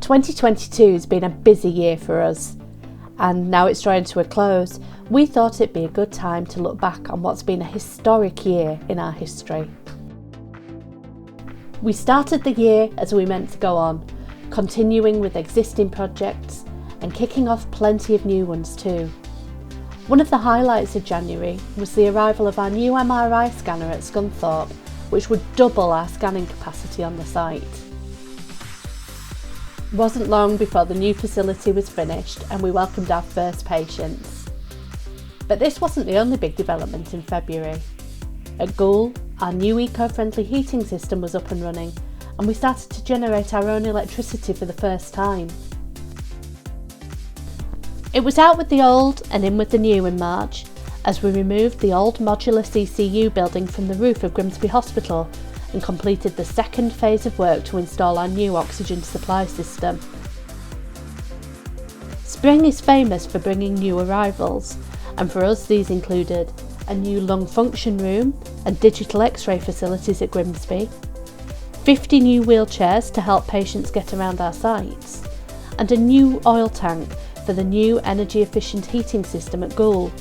2022 has been a busy year for us, and now it's drawing to a close. We thought it'd be a good time to look back on what's been a historic year in our history. We started the year as we meant to go on, continuing with existing projects and kicking off plenty of new ones too. One of the highlights of January was the arrival of our new MRI scanner at Scunthorpe, which would double our scanning capacity on the site. It wasn't long before the new facility was finished and we welcomed our first patients. But this wasn't the only big development in February. At Goole, our new eco-friendly heating system was up and running, and we started to generate our own electricity for the first time. It was out with the old and in with the new in March, as we removed the old modular CCU building from the roof of Grimsby Hospital and completed the second phase of work to install our new oxygen supply system. Spring is famous for bringing new arrivals, and for us these included a new lung function room and digital x-ray facilities at Grimsby, 50 new wheelchairs to help patients get around our sites, and a new oil tank for the new energy efficient heating system at Goole.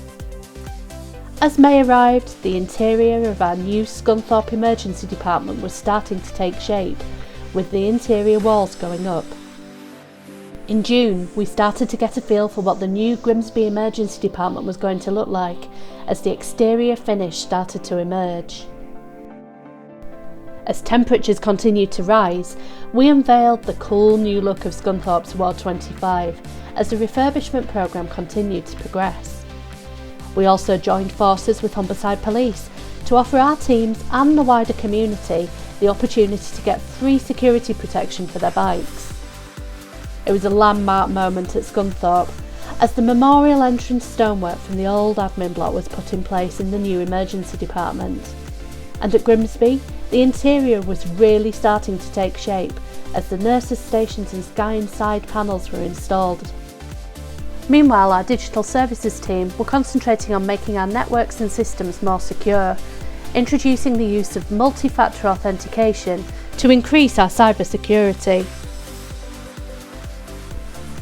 As May arrived, the interior of our new Scunthorpe Emergency Department was starting to take shape, with the interior walls going up. In June, we started to get a feel for what the new Grimsby Emergency Department was going to look like, as the exterior finish started to emerge. As temperatures continued to rise, we unveiled the cool new look of Scunthorpe's Ward 25, as the refurbishment programme continued to progress. We also joined forces with Humberside Police to offer our teams and the wider community the opportunity to get free security protection for their bikes. It was a landmark moment at Scunthorpe as the memorial entrance stonework from the old admin block was put in place in the new emergency department. And at Grimsby, the interior was really starting to take shape as the nurses' stations and sky and side panels were installed. Meanwhile, our digital services team were concentrating on making our networks and systems more secure, introducing the use of multi-factor authentication to increase our cyber security.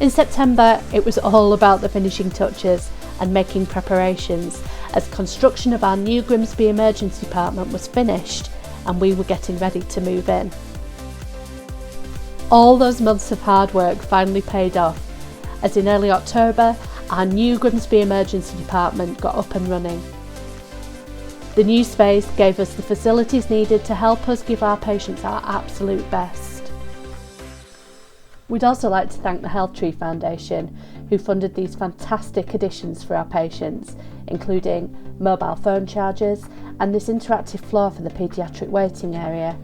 In September, it was all about the finishing touches and making preparations, as construction of our new Grimsby Emergency Department was finished and we were getting ready to move in. All those months of hard work finally paid off, as in early October, our new Grimsby Emergency Department got up and running. The new space gave us the facilities needed to help us give our patients our absolute best. We'd also like to thank the Health Tree Foundation, who funded these fantastic additions for our patients, including mobile phone chargers and this interactive floor for the paediatric waiting area.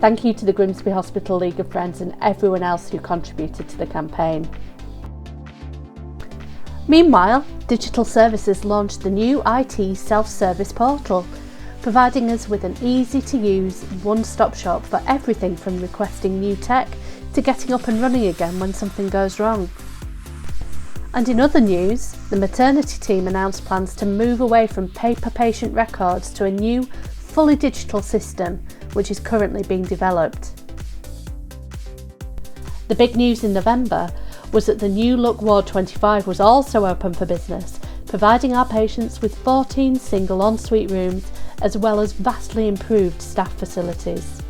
Thank you to the Grimsby Hospital League of Friends and everyone else who contributed to the campaign. Meanwhile, Digital Services launched the new IT self-service portal, providing us with an easy-to-use one-stop shop for everything from requesting new tech to getting up and running again when something goes wrong. And in other news, the maternity team announced plans to move away from paper patient records to a new, fully digital system, which is currently being developed. The big news in November was that the new look Ward 25 was also open for business, providing our patients with 14 single ensuite rooms as well as vastly improved staff facilities.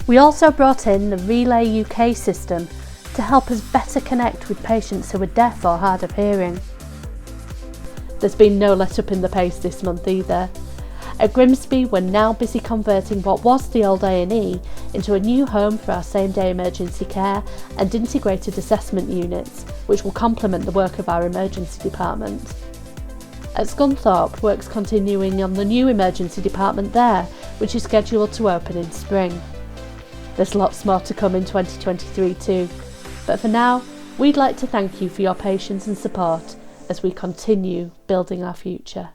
We also brought in the Relay UK system to help us better connect with patients who are deaf or hard of hearing. There's been no let up in the pace this month either. At Grimsby, we're now busy converting what was the old A&E into a new home for our same-day emergency care and integrated assessment units, which will complement the work of our emergency department. At Scunthorpe, work's continuing on the new emergency department there, which is scheduled to open in spring. There's lots more to come in 2023 too, but for now, we'd like to thank you for your patience and support as we continue building our future.